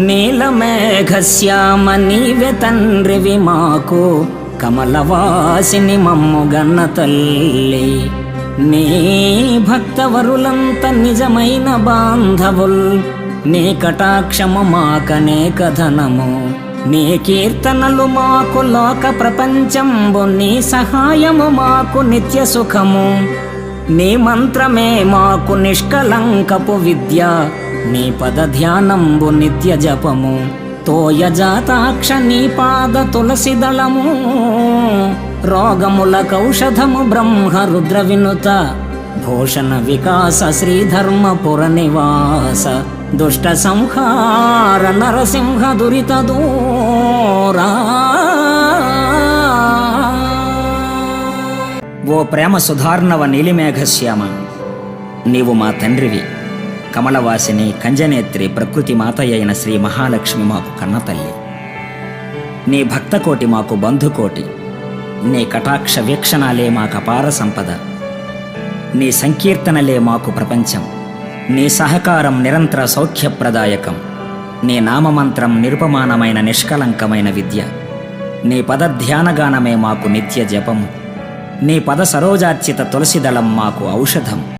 నీలమేఘశ్యామ నీవే తండ్రివి మాకు, కమలవాసిని మమ్ముగన్న తల్లి. నీ భక్తవరులంత నిజమైన బాంధవుల్, నీ కటాక్షము మాకనేక ధనము. నీ కీర్తనలు మాకు లోక ప్రపంచంబు, నీ సహాయము మాకు నిత్య సుఖము. నీ మంత్రమే మాకు నిష్కలంకపు విద్య, నీ పద ధ్యానంబు నిత్య జపము. తోయజాతాక్ష నీ పాద తులసి దళము, రోగములకౌషధము బ్రహ్మ రుద్ర వినుత. భూషణ వికాస శ్రీధర్మపుర నివాస, దుష్ట సంహార నరసింహ దురిత దూరా. ఓ ప్రేమ సుధార్ణవ నీలిమేఘశ్యామ, నీవు మా తండ్రివి. కమలవాసిని కంజనేత్రి ప్రకృతి మాత అయిన శ్రీ మహాలక్ష్మి మాకు కన్నతల్లి. నీ భక్తకోటి మాకు బంధుకోటి, నీ కటాక్ష వీక్షణాలే మాకు అపార సంపద. నీ సంకీర్తనలే మాకు ప్రపంచం. నీ సహకారం నిరంతర సౌఖ్యప్రదాయకం. నీ నామమంత్రం నిరుపమానమైన నిష్కలంకమైన విద్య. నీ పద ధ్యానగానమే మాకు నిత్య జపము. నీ పద సరోజార్చిత తులసిదళం మాకు ఔషధం.